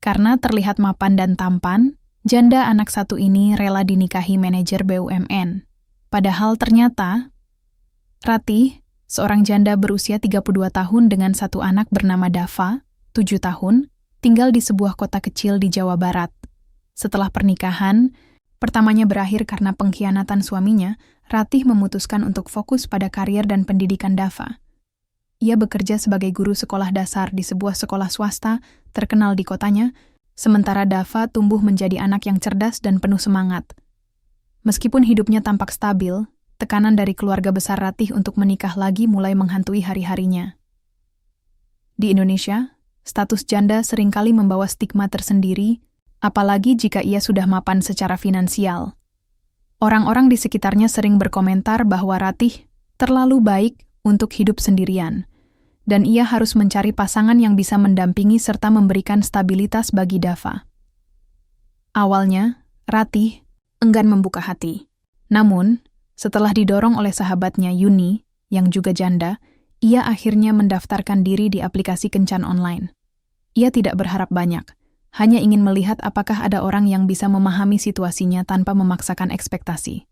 Karena terlihat mapan dan tampan, janda anak satu ini rela dinikahi manajer BUMN. Padahal ternyata, Ratih, seorang janda berusia 32 tahun dengan satu anak bernama Dava, 7 tahun, tinggal di sebuah kota kecil di Jawa Barat. Setelah pernikahan, pertamanya berakhir karena pengkhianatan suaminya, Ratih memutuskan untuk fokus pada karier dan pendidikan Dava. Ia bekerja sebagai guru sekolah dasar di sebuah sekolah swasta terkenal di kotanya, sementara Dava tumbuh menjadi anak yang cerdas dan penuh semangat. Meskipun hidupnya tampak stabil, tekanan dari keluarga besar Ratih untuk menikah lagi mulai menghantui hari-harinya. Di Indonesia, status janda seringkali membawa stigma tersendiri, apalagi jika ia sudah mapan secara finansial. Orang-orang di sekitarnya sering berkomentar bahwa Ratih terlalu baik untuk hidup sendirian, dan ia harus mencari pasangan yang bisa mendampingi serta memberikan stabilitas bagi Dava. Awalnya, Ratih enggan membuka hati. Namun, setelah didorong oleh sahabatnya Yuni, yang juga janda, ia akhirnya mendaftarkan diri di aplikasi kencan online. Ia tidak berharap banyak, hanya ingin melihat apakah ada orang yang bisa memahami situasinya tanpa memaksakan ekspektasi.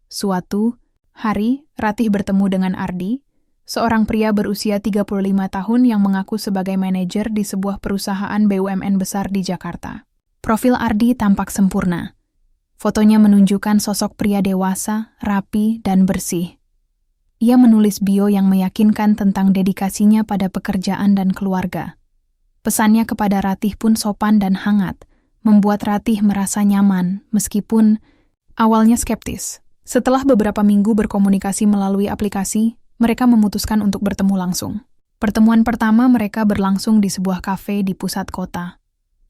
Suatu hari, Ratih bertemu dengan Ardi, seorang pria berusia 35 tahun yang mengaku sebagai manajer di sebuah perusahaan BUMN besar di Jakarta. Profil Ardi tampak sempurna. Fotonya menunjukkan sosok pria dewasa, rapi, dan bersih. Ia menulis bio yang meyakinkan tentang dedikasinya pada pekerjaan dan keluarga. Pesannya kepada Ratih pun sopan dan hangat, membuat Ratih merasa nyaman meskipun awalnya skeptis. Setelah beberapa minggu berkomunikasi melalui aplikasi, mereka memutuskan untuk bertemu langsung. Pertemuan pertama mereka berlangsung di sebuah kafe di pusat kota.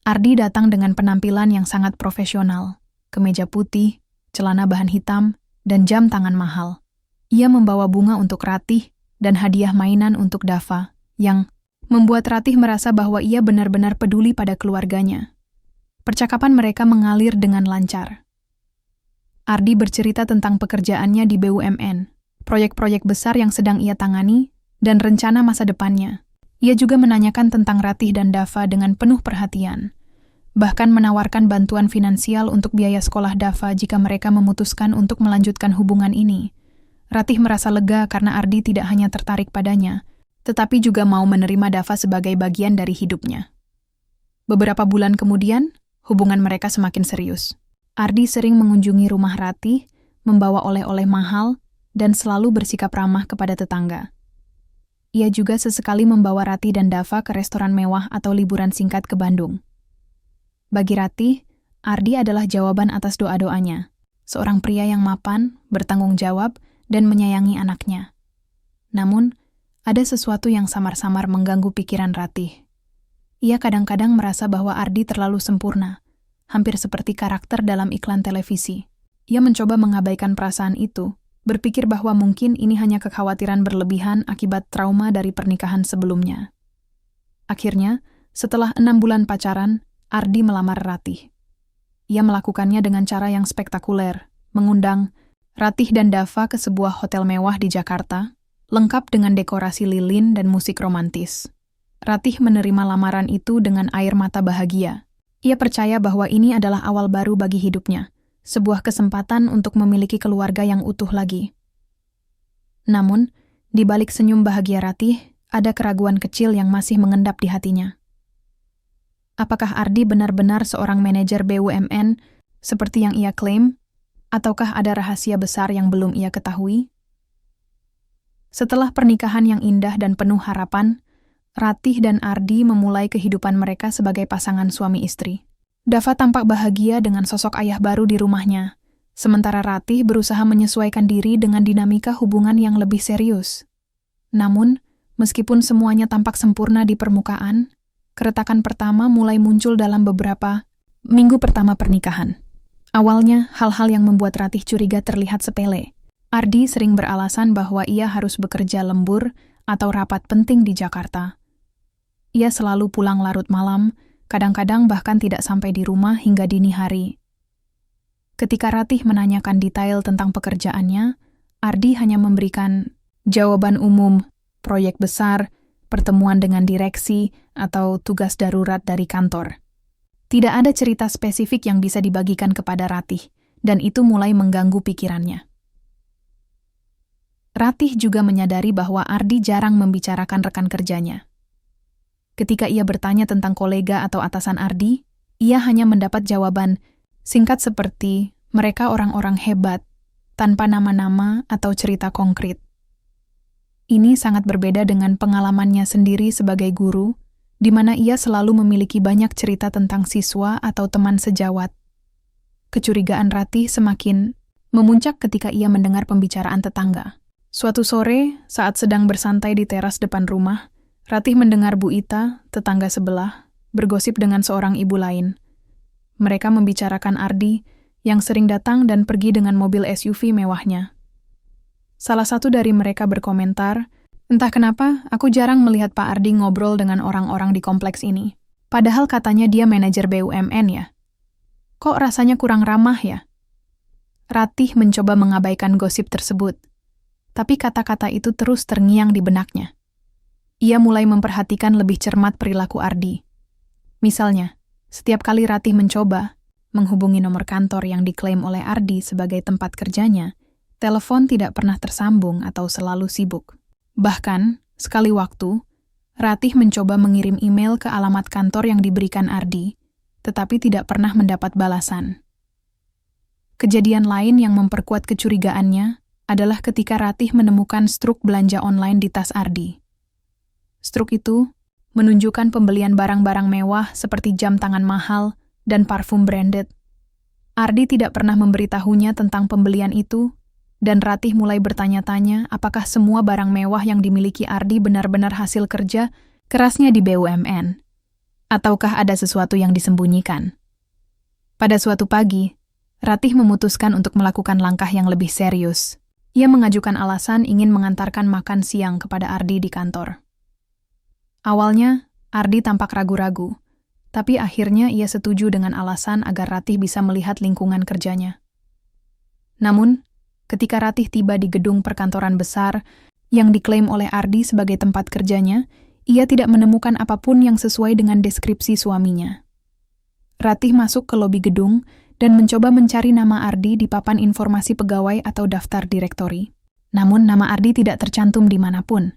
Ardi datang dengan penampilan yang sangat profesional. Kemeja putih, celana bahan hitam, dan jam tangan mahal. Ia membawa bunga untuk Ratih dan hadiah mainan untuk Dava, yang membuat Ratih merasa bahwa ia benar-benar peduli pada keluarganya. Percakapan mereka mengalir dengan lancar. Ardi bercerita tentang pekerjaannya di BUMN, proyek-proyek besar yang sedang ia tangani, dan rencana masa depannya. Ia juga menanyakan tentang Ratih dan Dava dengan penuh perhatian. Bahkan menawarkan bantuan finansial untuk biaya sekolah Dava jika mereka memutuskan untuk melanjutkan hubungan ini. Ratih merasa lega karena Ardi tidak hanya tertarik padanya, tetapi juga mau menerima Dava sebagai bagian dari hidupnya. Beberapa bulan kemudian, hubungan mereka semakin serius. Ardi sering mengunjungi rumah Ratih, membawa oleh-oleh mahal, dan selalu bersikap ramah kepada tetangga. Ia juga sesekali membawa Ratih dan Dava ke restoran mewah atau liburan singkat ke Bandung. Bagi Ratih, Ardi adalah jawaban atas doa-doanya. Seorang pria yang mapan, bertanggung jawab, dan menyayangi anaknya. Namun, ada sesuatu yang samar-samar mengganggu pikiran Ratih. Ia kadang-kadang merasa bahwa Ardi terlalu sempurna, hampir seperti karakter dalam iklan televisi. Ia mencoba mengabaikan perasaan itu, berpikir bahwa mungkin ini hanya kekhawatiran berlebihan akibat trauma dari pernikahan sebelumnya. Akhirnya, setelah 6 bulan pacaran, Ardi melamar Ratih. Ia melakukannya dengan cara yang spektakuler, mengundang Ratih dan Dava ke sebuah hotel mewah di Jakarta, lengkap dengan dekorasi lilin dan musik romantis. Ratih menerima lamaran itu dengan air mata bahagia. Ia percaya bahwa ini adalah awal baru bagi hidupnya, sebuah kesempatan untuk memiliki keluarga yang utuh lagi. Namun, di balik senyum bahagia Ratih, ada keraguan kecil yang masih mengendap di hatinya. Apakah Ardi benar-benar seorang manajer BUMN seperti yang ia klaim, ataukah ada rahasia besar yang belum ia ketahui? Setelah pernikahan yang indah dan penuh harapan, Ratih dan Ardi memulai kehidupan mereka sebagai pasangan suami istri. Dava tampak bahagia dengan sosok ayah baru di rumahnya, sementara Ratih berusaha menyesuaikan diri dengan dinamika hubungan yang lebih serius. Namun, meskipun semuanya tampak sempurna di permukaan, keretakan pertama mulai muncul dalam beberapa minggu pertama pernikahan. Awalnya, hal-hal yang membuat Ratih curiga terlihat sepele. Ardi sering beralasan bahwa ia harus bekerja lembur atau rapat penting di Jakarta. Ia selalu pulang larut malam, kadang-kadang bahkan tidak sampai di rumah hingga dini hari. Ketika Ratih menanyakan detail tentang pekerjaannya, Ardi hanya memberikan jawaban umum, proyek besar, pertemuan dengan direksi, atau tugas darurat dari kantor. Tidak ada cerita spesifik yang bisa dibagikan kepada Ratih, dan itu mulai mengganggu pikirannya. Ratih juga menyadari bahwa Ardi jarang membicarakan rekan kerjanya. Ketika ia bertanya tentang kolega atau atasan Ardi, ia hanya mendapat jawaban singkat seperti mereka orang-orang hebat, tanpa nama-nama atau cerita konkret. Ini sangat berbeda dengan pengalamannya sendiri sebagai guru, di mana ia selalu memiliki banyak cerita tentang siswa atau teman sejawat. Kecurigaan Ratih semakin memuncak ketika ia mendengar pembicaraan tetangga. Suatu sore, saat sedang bersantai di teras depan rumah, Ratih mendengar Bu Ita, tetangga sebelah, bergosip dengan seorang ibu lain. Mereka membicarakan Ardi, yang sering datang dan pergi dengan mobil SUV mewahnya. Salah satu dari mereka berkomentar, "Entah kenapa, aku jarang melihat Pak Ardi ngobrol dengan orang-orang di kompleks ini. Padahal katanya dia manajer BUMN ya. Kok rasanya kurang ramah ya?" Ratih mencoba mengabaikan gosip tersebut, tapi kata-kata itu terus terngiang di benaknya. Ia mulai memperhatikan lebih cermat perilaku Ardi. Misalnya, setiap kali Ratih mencoba menghubungi nomor kantor yang diklaim oleh Ardi sebagai tempat kerjanya, telepon tidak pernah tersambung atau selalu sibuk. Bahkan, sekali waktu, Ratih mencoba mengirim email ke alamat kantor yang diberikan Ardi, tetapi tidak pernah mendapat balasan. Kejadian lain yang memperkuat kecurigaannya adalah ketika Ratih menemukan struk belanja online di tas Ardi. Struk itu menunjukkan pembelian barang-barang mewah seperti jam tangan mahal dan parfum branded. Ardi tidak pernah memberitahunya tentang pembelian itu, dan Ratih mulai bertanya-tanya apakah semua barang mewah yang dimiliki Ardi benar-benar hasil kerja kerasnya di BUMN, ataukah ada sesuatu yang disembunyikan. Pada suatu pagi, Ratih memutuskan untuk melakukan langkah yang lebih serius. Ia mengajukan alasan ingin mengantarkan makan siang kepada Ardi di kantor. Awalnya, Ardi tampak ragu-ragu, tapi akhirnya ia setuju dengan alasan agar Ratih bisa melihat lingkungan kerjanya. Namun, ketika Ratih tiba di gedung perkantoran besar yang diklaim oleh Ardi sebagai tempat kerjanya, ia tidak menemukan apapun yang sesuai dengan deskripsi suaminya. Ratih masuk ke lobi gedung dan mencoba mencari nama Ardi di papan informasi pegawai atau daftar direktori. Namun nama Ardi tidak tercantum dimanapun.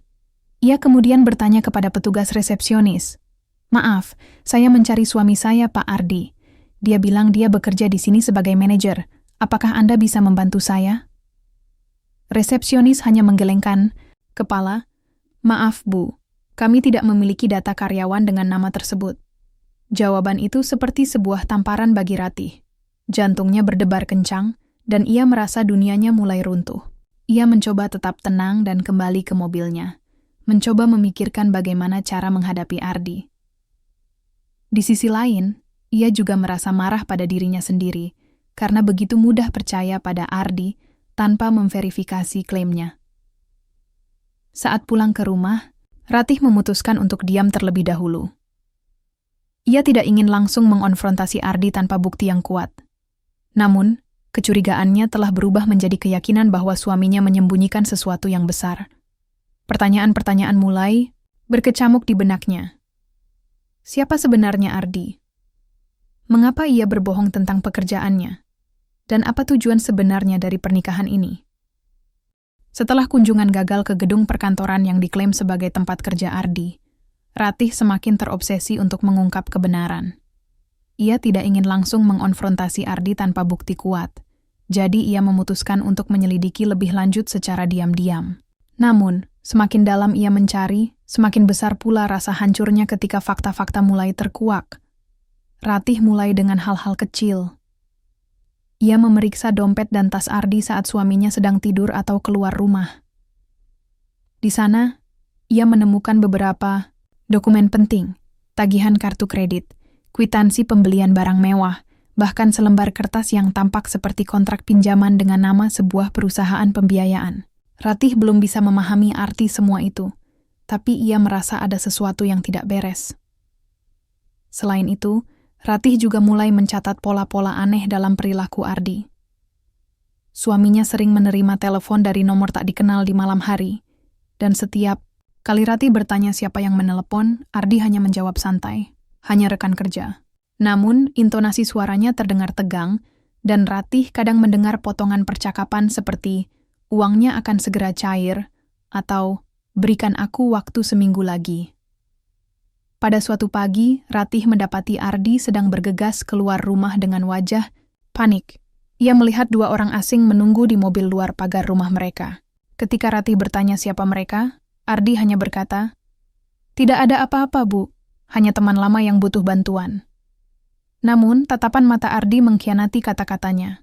Ia kemudian bertanya kepada petugas resepsionis, "Maaf, saya mencari suami saya, Pak Ardi. Dia bilang dia bekerja di sini sebagai manajer. Apakah Anda bisa membantu saya?" Resepsionis hanya menggelengkan kepala. "Maaf, Bu, kami tidak memiliki data karyawan dengan nama tersebut." Jawaban itu seperti sebuah tamparan bagi Ratih. Jantungnya berdebar kencang, dan ia merasa dunianya mulai runtuh. Ia mencoba tetap tenang dan kembali ke mobilnya, mencoba memikirkan bagaimana cara menghadapi Ardi. Di sisi lain, ia juga merasa marah pada dirinya sendiri, karena begitu mudah percaya pada Ardi tanpa memverifikasi klaimnya. Saat pulang ke rumah, Ratih memutuskan untuk diam terlebih dahulu. Ia tidak ingin langsung mengonfrontasi Ardi tanpa bukti yang kuat. Namun, kecurigaannya telah berubah menjadi keyakinan bahwa suaminya menyembunyikan sesuatu yang besar. Pertanyaan-pertanyaan mulai berkecamuk di benaknya. Siapa sebenarnya Ardi? Mengapa ia berbohong tentang pekerjaannya? Dan apa tujuan sebenarnya dari pernikahan ini? Setelah kunjungan gagal ke gedung perkantoran yang diklaim sebagai tempat kerja Ardi, Ratih semakin terobsesi untuk mengungkap kebenaran. Ia tidak ingin langsung mengonfrontasi Ardi tanpa bukti kuat, jadi ia memutuskan untuk menyelidiki lebih lanjut secara diam-diam. Namun, semakin dalam ia mencari, semakin besar pula rasa hancurnya ketika fakta-fakta mulai terkuak. Ratih mulai dengan hal-hal kecil. Ia memeriksa dompet dan tas Ardi saat suaminya sedang tidur atau keluar rumah. Di sana, ia menemukan beberapa dokumen penting, tagihan kartu kredit, kwitansi pembelian barang mewah, bahkan selembar kertas yang tampak seperti kontrak pinjaman dengan nama sebuah perusahaan pembiayaan. Ratih belum bisa memahami arti semua itu, tapi ia merasa ada sesuatu yang tidak beres. Selain itu, Ratih juga mulai mencatat pola-pola aneh dalam perilaku Ardi. Suaminya sering menerima telepon dari nomor tak dikenal di malam hari, dan setiap kali Ratih bertanya siapa yang menelepon, Ardi hanya menjawab santai, hanya rekan kerja. Namun, intonasi suaranya terdengar tegang, dan Ratih kadang mendengar potongan percakapan seperti, "Uangnya akan segera cair," atau "Berikan aku waktu seminggu lagi." Pada suatu pagi, Ratih mendapati Ardi sedang bergegas keluar rumah dengan wajah panik. Ia melihat dua orang asing menunggu di mobil luar pagar rumah mereka. Ketika Ratih bertanya siapa mereka, Ardi hanya berkata, "Tidak ada apa-apa, Bu. Hanya teman lama yang butuh bantuan." Namun, tatapan mata Ardi mengkhianati kata-katanya.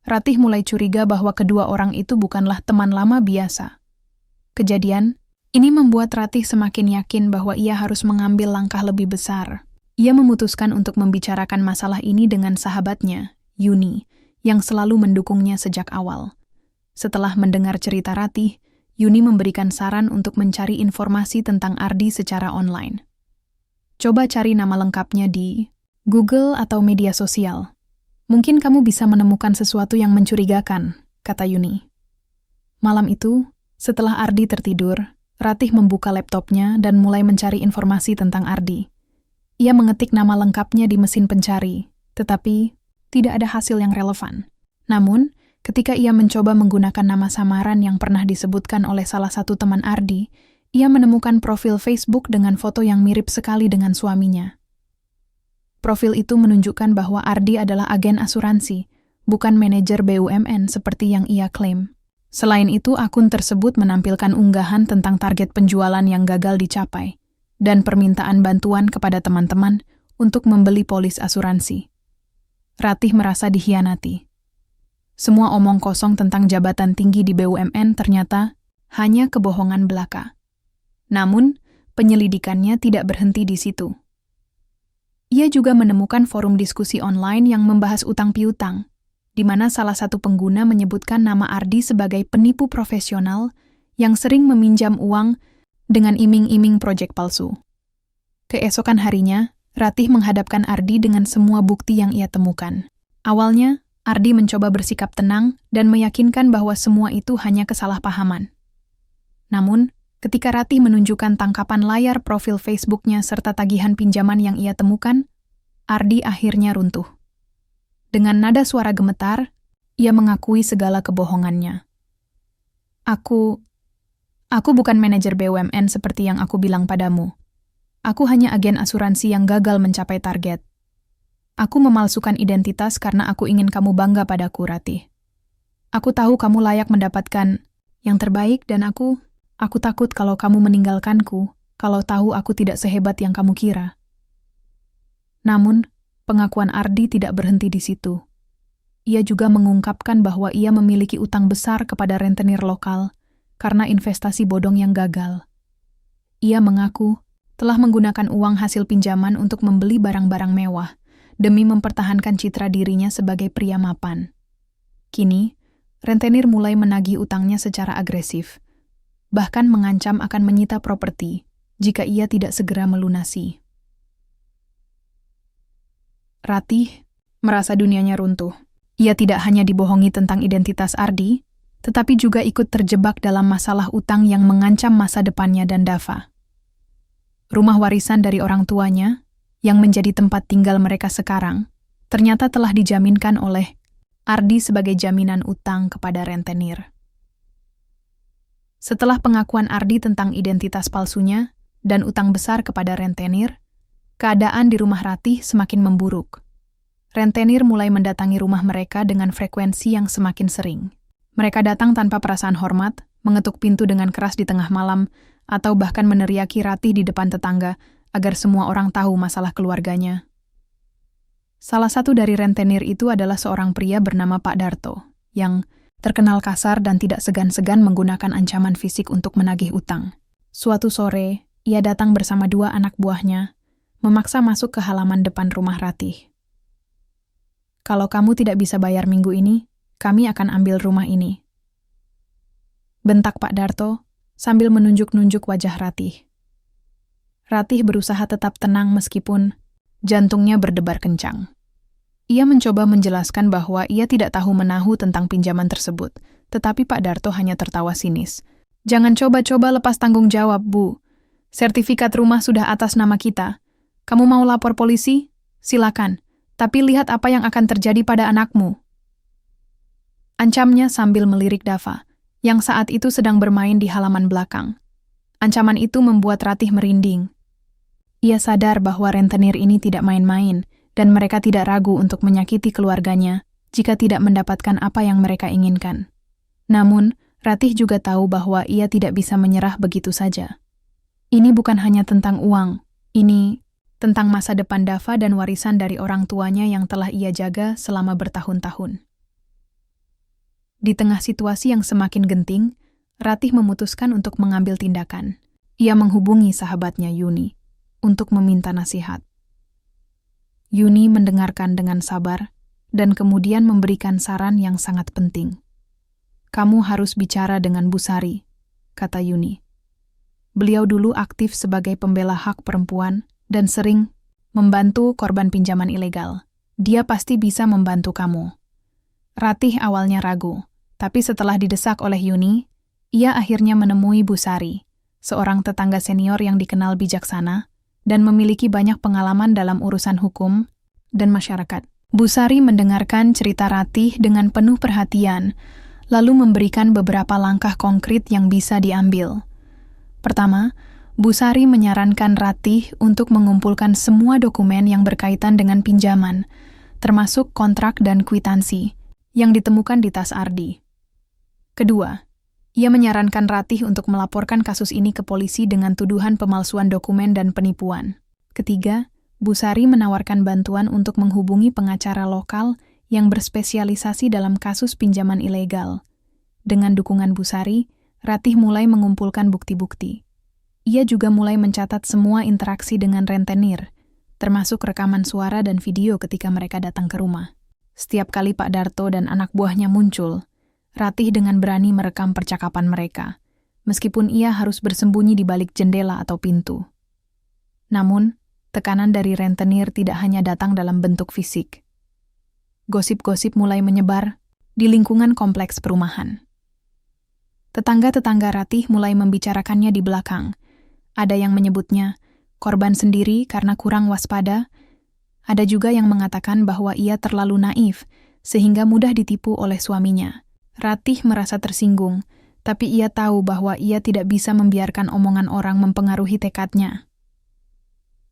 Ratih mulai curiga bahwa kedua orang itu bukanlah teman lama biasa. Kejadian ini membuat Ratih semakin yakin bahwa ia harus mengambil langkah lebih besar. Ia memutuskan untuk membicarakan masalah ini dengan sahabatnya, Yuni, yang selalu mendukungnya sejak awal. Setelah mendengar cerita Ratih, Yuni memberikan saran untuk mencari informasi tentang Ardi secara online. Coba cari nama lengkapnya di Google atau media sosial. Mungkin kamu bisa menemukan sesuatu yang mencurigakan, kata Yuni. Malam itu, setelah Ardi tertidur, Ratih membuka laptopnya dan mulai mencari informasi tentang Ardi. Ia mengetik nama lengkapnya di mesin pencari, tetapi tidak ada hasil yang relevan. Namun, ketika ia mencoba menggunakan nama samaran yang pernah disebutkan oleh salah satu teman Ardi, ia menemukan profil Facebook dengan foto yang mirip sekali dengan suaminya. Profil itu menunjukkan bahwa Ardi adalah agen asuransi, bukan manajer BUMN seperti yang ia klaim. Selain itu, akun tersebut menampilkan unggahan tentang target penjualan yang gagal dicapai, dan permintaan bantuan kepada teman-teman untuk membeli polis asuransi. Ratih merasa dikhianati. Semua omong kosong tentang jabatan tinggi di BUMN ternyata hanya kebohongan belaka. Namun, penyelidikannya tidak berhenti di situ. Ia juga menemukan forum diskusi online yang membahas utang piutang, di mana salah satu pengguna menyebutkan nama Ardi sebagai penipu profesional yang sering meminjam uang dengan iming-iming proyek palsu. Keesokan harinya, Ratih menghadapkan Ardi dengan semua bukti yang ia temukan. Awalnya, Ardi mencoba bersikap tenang dan meyakinkan bahwa semua itu hanya kesalahpahaman. Namun, ketika Ratih menunjukkan tangkapan layar profil Facebook-nya serta tagihan pinjaman yang ia temukan, Ardi akhirnya runtuh. Dengan nada suara gemetar, ia mengakui segala kebohongannya. Aku bukan manajer BUMN seperti yang aku bilang padamu. Aku hanya agen asuransi yang gagal mencapai target. Aku memalsukan identitas karena aku ingin kamu bangga padaku, Ratih. Aku tahu kamu layak mendapatkan yang terbaik dan aku takut kalau kamu meninggalkanku, kalau tahu aku tidak sehebat yang kamu kira. Namun, pengakuan Ardi tidak berhenti di situ. Ia juga mengungkapkan bahwa ia memiliki utang besar kepada rentenir lokal karena investasi bodong yang gagal. Ia mengaku telah menggunakan uang hasil pinjaman untuk membeli barang-barang mewah demi mempertahankan citra dirinya sebagai pria mapan. Kini, rentenir mulai menagih utangnya secara agresif, bahkan mengancam akan menyita properti jika ia tidak segera melunasi. Ratih merasa dunianya runtuh. Ia tidak hanya dibohongi tentang identitas Ardi, tetapi juga ikut terjebak dalam masalah utang yang mengancam masa depannya dan Dava. Rumah warisan dari orang tuanya, yang menjadi tempat tinggal mereka sekarang, ternyata telah dijaminkan oleh Ardi sebagai jaminan utang kepada rentenir. Setelah pengakuan Ardi tentang identitas palsunya dan utang besar kepada rentenir, keadaan di rumah Ratih semakin memburuk. Rentenir mulai mendatangi rumah mereka dengan frekuensi yang semakin sering. Mereka datang tanpa perasaan hormat, mengetuk pintu dengan keras di tengah malam, atau bahkan meneriaki Ratih di depan tetangga agar semua orang tahu masalah keluarganya. Salah satu dari rentenir itu adalah seorang pria bernama Pak Darto, yang terkenal kasar dan tidak segan-segan menggunakan ancaman fisik untuk menagih utang. Suatu sore, ia datang bersama dua anak buahnya, memaksa masuk ke halaman depan rumah Ratih. "Kalau kamu tidak bisa bayar minggu ini, kami akan ambil rumah ini," bentak Pak Darto sambil menunjuk-nunjuk wajah Ratih. Ratih berusaha tetap tenang meskipun jantungnya berdebar kencang. Ia mencoba menjelaskan bahwa ia tidak tahu menahu tentang pinjaman tersebut, tetapi Pak Darto hanya tertawa sinis. "Jangan coba-coba lepas tanggung jawab, Bu. Sertifikat rumah sudah atas nama kita. Kamu mau lapor polisi? Silakan, tapi lihat apa yang akan terjadi pada anakmu. Ancamnya sambil melirik Dava, yang saat itu sedang bermain di halaman belakang. Ancaman itu membuat Ratih merinding. Ia sadar bahwa rentenir ini tidak main-main, dan mereka tidak ragu untuk menyakiti keluarganya jika tidak mendapatkan apa yang mereka inginkan. Namun, Ratih juga tahu bahwa ia tidak bisa menyerah begitu saja. Ini bukan hanya tentang uang, ini tentang masa depan Dava dan warisan dari orang tuanya yang telah ia jaga selama bertahun-tahun. Di tengah situasi yang semakin genting, Ratih memutuskan untuk mengambil tindakan. Ia menghubungi sahabatnya Yuni untuk meminta nasihat. Yuni mendengarkan dengan sabar dan kemudian memberikan saran yang sangat penting. "Kamu harus bicara dengan Bu Sari," kata Yuni. Beliau dulu aktif sebagai pembela hak perempuan dan sering membantu korban pinjaman ilegal. Dia pasti bisa membantu kamu. Ratih awalnya ragu, tapi setelah didesak oleh Yuni, ia akhirnya menemui Bu Sari, seorang tetangga senior yang dikenal bijaksana dan memiliki banyak pengalaman dalam urusan hukum dan masyarakat. Bu Sari mendengarkan cerita Ratih dengan penuh perhatian, lalu memberikan beberapa langkah konkret yang bisa diambil. Pertama, Bu Sari menyarankan Ratih untuk mengumpulkan semua dokumen yang berkaitan dengan pinjaman, termasuk kontrak dan kwitansi, yang ditemukan di tas Ardi. Kedua, ia menyarankan Ratih untuk melaporkan kasus ini ke polisi dengan tuduhan pemalsuan dokumen dan penipuan. Ketiga, Bu Sari menawarkan bantuan untuk menghubungi pengacara lokal yang berspesialisasi dalam kasus pinjaman ilegal. Dengan dukungan Bu Sari, Ratih mulai mengumpulkan bukti-bukti. Ia juga mulai mencatat semua interaksi dengan rentenir, termasuk rekaman suara dan video ketika mereka datang ke rumah. Setiap kali Pak Darto dan anak buahnya muncul, Ratih dengan berani merekam percakapan mereka, meskipun ia harus bersembunyi di balik jendela atau pintu. Namun, tekanan dari rentenir tidak hanya datang dalam bentuk fisik. Gosip-gosip mulai menyebar di lingkungan kompleks perumahan. Tetangga-tetangga Ratih mulai membicarakannya di belakang. Ada yang menyebutnya korban sendiri karena kurang waspada. Ada juga yang mengatakan bahwa ia terlalu naif, sehingga mudah ditipu oleh suaminya. Ratih merasa tersinggung, tapi ia tahu bahwa ia tidak bisa membiarkan omongan orang mempengaruhi tekadnya.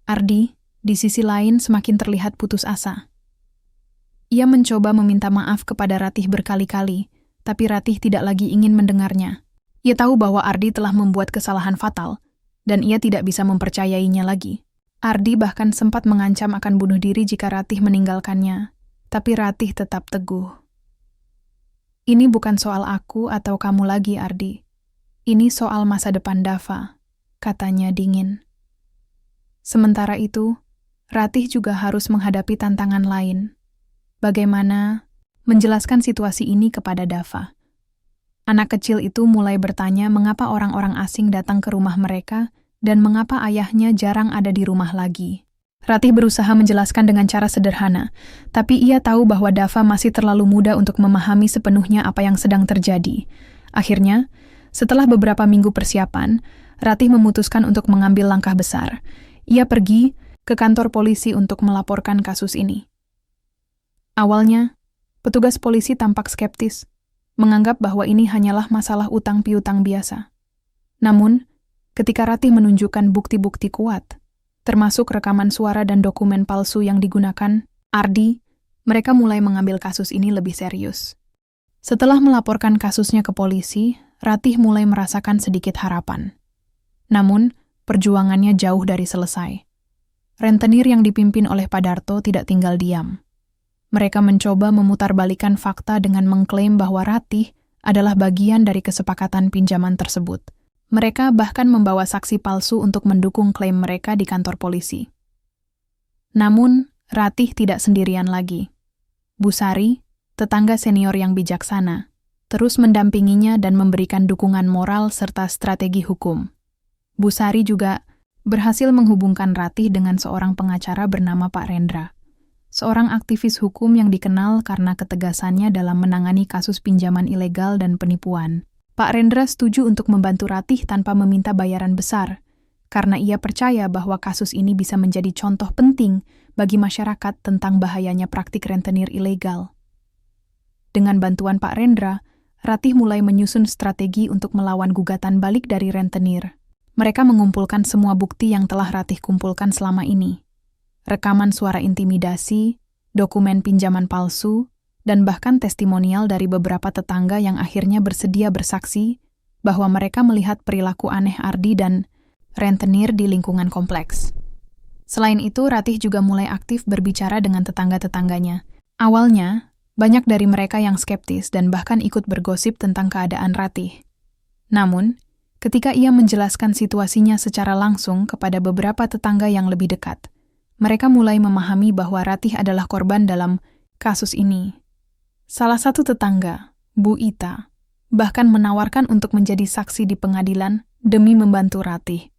Ardi, di sisi lain, semakin terlihat putus asa. Ia mencoba meminta maaf kepada Ratih berkali-kali, tapi Ratih tidak lagi ingin mendengarnya. Ia tahu bahwa Ardi telah membuat kesalahan fatal, dan ia tidak bisa mempercayainya lagi. Ardi bahkan sempat mengancam akan bunuh diri jika Ratih meninggalkannya, tapi Ratih tetap teguh. "Ini bukan soal aku atau kamu lagi, Ardi. Ini soal masa depan Dava," katanya dingin. Sementara itu, Ratih juga harus menghadapi tantangan lain. Bagaimana menjelaskan situasi ini kepada Dava? Anak kecil itu mulai bertanya mengapa orang-orang asing datang ke rumah mereka dan mengapa ayahnya jarang ada di rumah lagi. Ratih berusaha menjelaskan dengan cara sederhana, tapi ia tahu bahwa Dava masih terlalu muda untuk memahami sepenuhnya apa yang sedang terjadi. Akhirnya, setelah beberapa minggu persiapan, Ratih memutuskan untuk mengambil langkah besar. Ia pergi ke kantor polisi untuk melaporkan kasus ini. Awalnya, petugas polisi tampak skeptis, menganggap bahwa ini hanyalah masalah utang piutang biasa. Namun, ketika Ratih menunjukkan bukti-bukti kuat, termasuk rekaman suara dan dokumen palsu yang digunakan Ardi, mereka mulai mengambil kasus ini lebih serius. Setelah melaporkan kasusnya ke polisi, Ratih mulai merasakan sedikit harapan. Namun, perjuangannya jauh dari selesai. Rentenir yang dipimpin oleh Pak Darto tidak tinggal diam. Mereka mencoba memutarbalikkan fakta dengan mengklaim bahwa Ratih adalah bagian dari kesepakatan pinjaman tersebut. Mereka bahkan membawa saksi palsu untuk mendukung klaim mereka di kantor polisi. Namun, Ratih tidak sendirian lagi. Bu Sari, tetangga senior yang bijaksana, terus mendampinginya dan memberikan dukungan moral serta strategi hukum. Bu Sari juga berhasil menghubungkan Ratih dengan seorang pengacara bernama Pak Rendra, seorang aktivis hukum yang dikenal karena ketegasannya dalam menangani kasus pinjaman ilegal dan penipuan. Pak Rendra setuju untuk membantu Ratih tanpa meminta bayaran besar, karena ia percaya bahwa kasus ini bisa menjadi contoh penting bagi masyarakat tentang bahayanya praktik rentenir ilegal. Dengan bantuan Pak Rendra, Ratih mulai menyusun strategi untuk melawan gugatan balik dari rentenir. Mereka mengumpulkan semua bukti yang telah Ratih kumpulkan selama ini. Rekaman suara intimidasi, dokumen pinjaman palsu, dan bahkan testimonial dari beberapa tetangga yang akhirnya bersedia bersaksi bahwa mereka melihat perilaku aneh Ardi dan rentenir di lingkungan kompleks. Selain itu, Ratih juga mulai aktif berbicara dengan tetangga-tetangganya. Awalnya, banyak dari mereka yang skeptis dan bahkan ikut bergosip tentang keadaan Ratih. Namun, ketika ia menjelaskan situasinya secara langsung kepada beberapa tetangga yang lebih dekat, mereka mulai memahami bahwa Ratih adalah korban dalam kasus ini. Salah satu tetangga, Bu Ita, bahkan menawarkan untuk menjadi saksi di pengadilan demi membantu Ratih.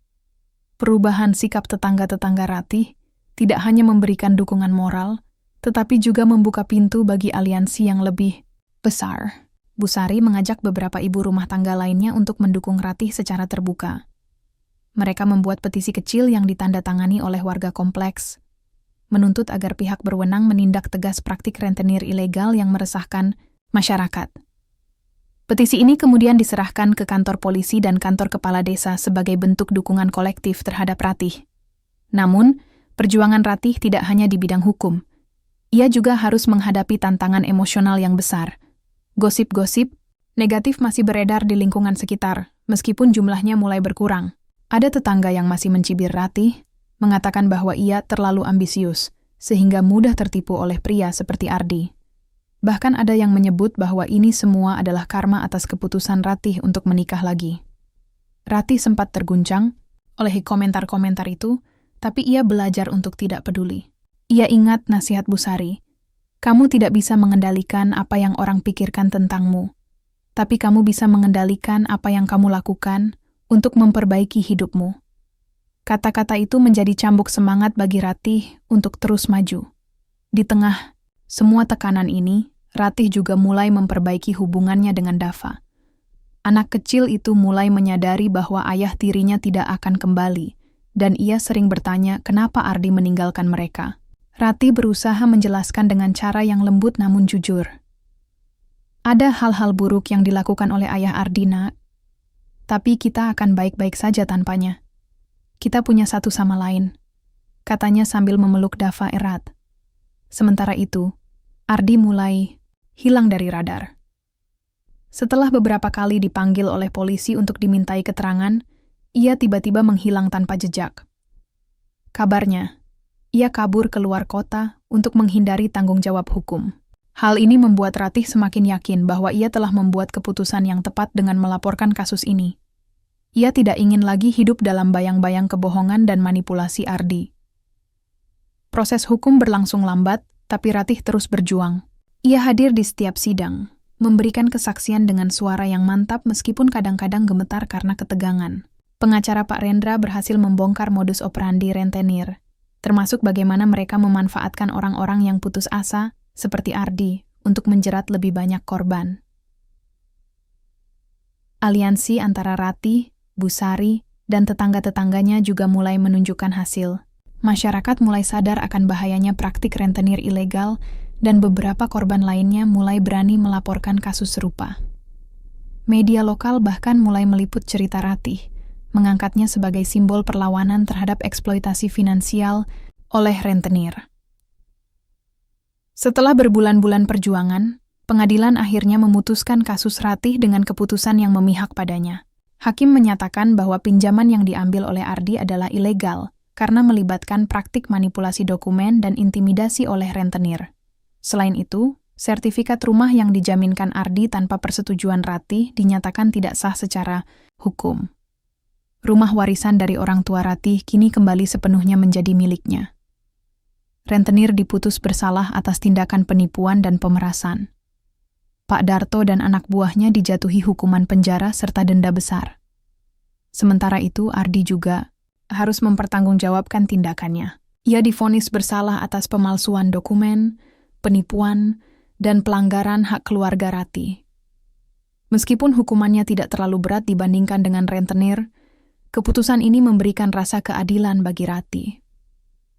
Perubahan sikap tetangga-tetangga Ratih tidak hanya memberikan dukungan moral, tetapi juga membuka pintu bagi aliansi yang lebih besar. Bu Sari mengajak beberapa ibu rumah tangga lainnya untuk mendukung Ratih secara terbuka. Mereka membuat petisi kecil yang ditandatangani oleh warga kompleks, menuntut agar pihak berwenang menindak tegas praktik rentenir ilegal yang meresahkan masyarakat. Petisi ini kemudian diserahkan ke kantor polisi dan kantor kepala desa sebagai bentuk dukungan kolektif terhadap Ratih. Namun, perjuangan Ratih tidak hanya di bidang hukum. Ia juga harus menghadapi tantangan emosional yang besar. Gosip-gosip negatif masih beredar di lingkungan sekitar, meskipun jumlahnya mulai berkurang. Ada tetangga yang masih mencibir Ratih, mengatakan bahwa ia terlalu ambisius, sehingga mudah tertipu oleh pria seperti Ardi. Bahkan ada yang menyebut bahwa ini semua adalah karma atas keputusan Ratih untuk menikah lagi. Ratih sempat terguncang oleh komentar-komentar itu, tapi ia belajar untuk tidak peduli. Ia ingat nasihat Bu Sari, "Kamu tidak bisa mengendalikan apa yang orang pikirkan tentangmu, tapi kamu bisa mengendalikan apa yang kamu lakukan untuk memperbaiki hidupmu." Kata-kata itu menjadi cambuk semangat bagi Ratih untuk terus maju. Di tengah semua tekanan ini, Ratih juga mulai memperbaiki hubungannya dengan Dava. Anak kecil itu mulai menyadari bahwa ayah tirinya tidak akan kembali, dan ia sering bertanya kenapa Ardi meninggalkan mereka. Ratih berusaha menjelaskan dengan cara yang lembut namun jujur. Ada hal-hal buruk yang dilakukan oleh ayah Ardina, tapi kita akan baik-baik saja tanpanya. Kita punya satu sama lain, katanya sambil memeluk Dava erat. Sementara itu, Ardi mulai hilang dari radar. Setelah beberapa kali dipanggil oleh polisi untuk dimintai keterangan, ia tiba-tiba menghilang tanpa jejak. Kabarnya, ia kabur keluar kota untuk menghindari tanggung jawab hukum. Hal ini membuat Ratih semakin yakin bahwa ia telah membuat keputusan yang tepat dengan melaporkan kasus ini. Ia tidak ingin lagi hidup dalam bayang-bayang kebohongan dan manipulasi Ardi. Proses hukum berlangsung lambat, tapi Ratih terus berjuang. Ia hadir di setiap sidang, memberikan kesaksian dengan suara yang mantap meskipun kadang-kadang gemetar karena ketegangan. Pengacara Pak Rendra berhasil membongkar modus operandi rentenir, termasuk bagaimana mereka memanfaatkan orang-orang yang putus asa, seperti Ardi, untuk menjerat lebih banyak korban. Aliansi antara Ratih, Bu Sari, dan tetangga-tetangganya juga mulai menunjukkan hasil. Masyarakat mulai sadar akan bahayanya praktik rentenir ilegal, dan beberapa korban lainnya mulai berani melaporkan kasus serupa. Media lokal bahkan mulai meliput cerita Ratih, mengangkatnya sebagai simbol perlawanan terhadap eksploitasi finansial oleh rentenir. Setelah berbulan-bulan perjuangan, pengadilan akhirnya memutuskan kasus Ratih dengan keputusan yang memihak padanya. Hakim menyatakan bahwa pinjaman yang diambil oleh Ardi adalah ilegal karena melibatkan praktik manipulasi dokumen dan intimidasi oleh rentenir. Selain itu, sertifikat rumah yang dijaminkan Ardi tanpa persetujuan Ratih dinyatakan tidak sah secara hukum. Rumah warisan dari orang tua Ratih kini kembali sepenuhnya menjadi miliknya. Rentenir diputus bersalah atas tindakan penipuan dan pemerasan. Pak Darto dan anak buahnya dijatuhi hukuman penjara serta denda besar. Sementara itu, Ardi juga harus mempertanggungjawabkan tindakannya. Ia divonis bersalah atas pemalsuan dokumen, penipuan, dan pelanggaran hak keluarga Ratih. Meskipun hukumannya tidak terlalu berat dibandingkan dengan rentenir, keputusan ini memberikan rasa keadilan bagi Ratih.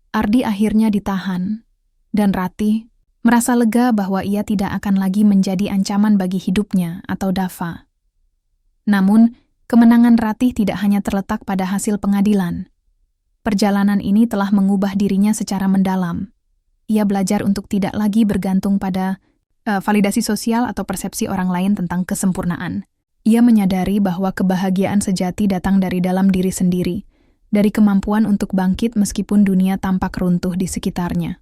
Ardi akhirnya ditahan, dan Ratih merasa lega bahwa ia tidak akan lagi menjadi ancaman bagi hidupnya atau Dava. Namun, kemenangan Ratih tidak hanya terletak pada hasil pengadilan. Perjalanan ini telah mengubah dirinya secara mendalam. Ia belajar untuk tidak lagi bergantung pada validasi sosial atau persepsi orang lain tentang kesempurnaan. Ia menyadari bahwa kebahagiaan sejati datang dari dalam diri sendiri, dari kemampuan untuk bangkit meskipun dunia tampak runtuh di sekitarnya.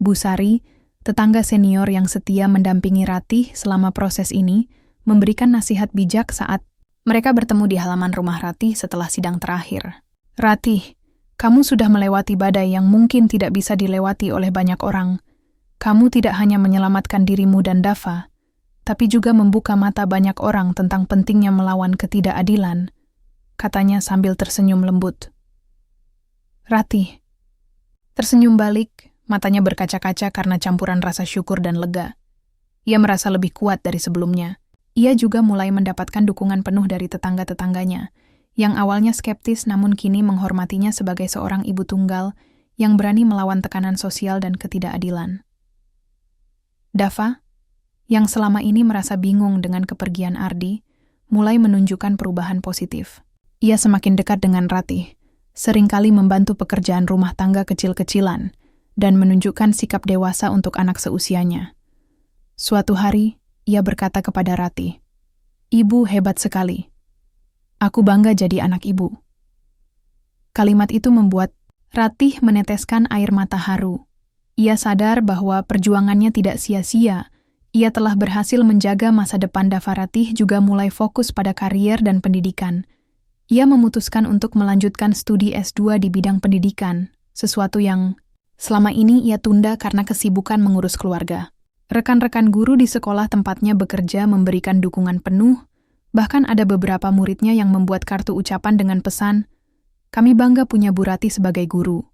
Bu Sari, tetangga senior yang setia mendampingi Ratih selama proses ini, memberikan nasihat bijak saat mereka bertemu di halaman rumah Ratih setelah sidang terakhir. Ratih, kamu sudah melewati badai yang mungkin tidak bisa dilewati oleh banyak orang. Kamu tidak hanya menyelamatkan dirimu dan Dava, tapi juga membuka mata banyak orang tentang pentingnya melawan ketidakadilan, katanya sambil tersenyum lembut. Ratih tersenyum balik, matanya berkaca-kaca karena campuran rasa syukur dan lega. Ia merasa lebih kuat dari sebelumnya. Ia juga mulai mendapatkan dukungan penuh dari tetangga-tetangganya, yang awalnya skeptis namun kini menghormatinya sebagai seorang ibu tunggal yang berani melawan tekanan sosial dan ketidakadilan. Dava, yang selama ini merasa bingung dengan kepergian Ardi, mulai menunjukkan perubahan positif. Ia semakin dekat dengan Ratih, seringkali membantu pekerjaan rumah tangga kecil-kecilan, dan menunjukkan sikap dewasa untuk anak seusianya. Suatu hari, ia berkata kepada Ratih, "Ibu hebat sekali. Aku bangga jadi anak ibu." Kalimat itu membuat Ratih meneteskan air mata haru. Ia sadar bahwa perjuangannya tidak sia-sia. Ia telah berhasil menjaga masa depan Dava. Ratih juga mulai fokus pada karier dan pendidikan. Ia memutuskan untuk melanjutkan studi S2 di bidang pendidikan, sesuatu yang selama ini ia tunda karena kesibukan mengurus keluarga. Rekan-rekan guru di sekolah tempatnya bekerja memberikan dukungan penuh, bahkan ada beberapa muridnya yang membuat kartu ucapan dengan pesan, "Kami bangga punya Bu Ratih sebagai guru."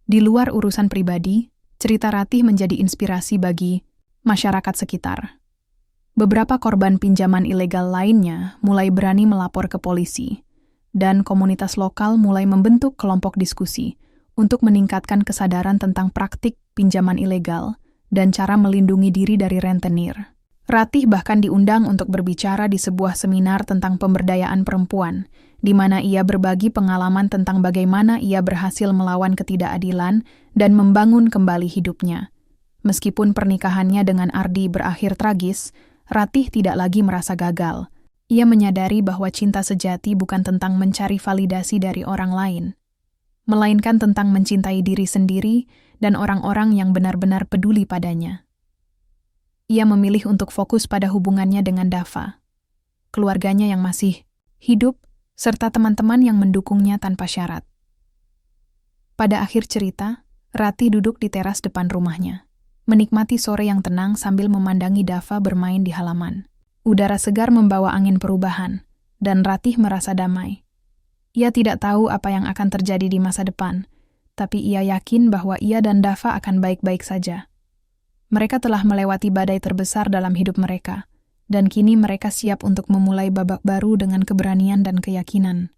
Di luar urusan pribadi, cerita Ratih menjadi inspirasi bagi masyarakat sekitar. Beberapa korban pinjaman ilegal lainnya mulai berani melapor ke polisi, dan komunitas lokal mulai membentuk kelompok diskusi untuk meningkatkan kesadaran tentang praktik pinjaman ilegal dan cara melindungi diri dari rentenir. Ratih bahkan diundang untuk berbicara di sebuah seminar tentang pemberdayaan perempuan, di mana ia berbagi pengalaman tentang bagaimana ia berhasil melawan ketidakadilan dan membangun kembali hidupnya. Meskipun pernikahannya dengan Ardi berakhir tragis, Ratih tidak lagi merasa gagal. Ia menyadari bahwa cinta sejati bukan tentang mencari validasi dari orang lain, melainkan tentang mencintai diri sendiri dan orang-orang yang benar-benar peduli padanya. Ia memilih untuk fokus pada hubungannya dengan Dava, keluarganya yang masih hidup, serta teman-teman yang mendukungnya tanpa syarat. Pada akhir cerita, Ratih duduk di teras depan rumahnya, menikmati sore yang tenang sambil memandangi Dava bermain di halaman. Udara segar membawa angin perubahan, dan Ratih merasa damai. Ia tidak tahu apa yang akan terjadi di masa depan, tapi ia yakin bahwa ia dan Dava akan baik-baik saja. Mereka telah melewati badai terbesar dalam hidup mereka, dan kini mereka siap untuk memulai babak baru dengan keberanian dan keyakinan.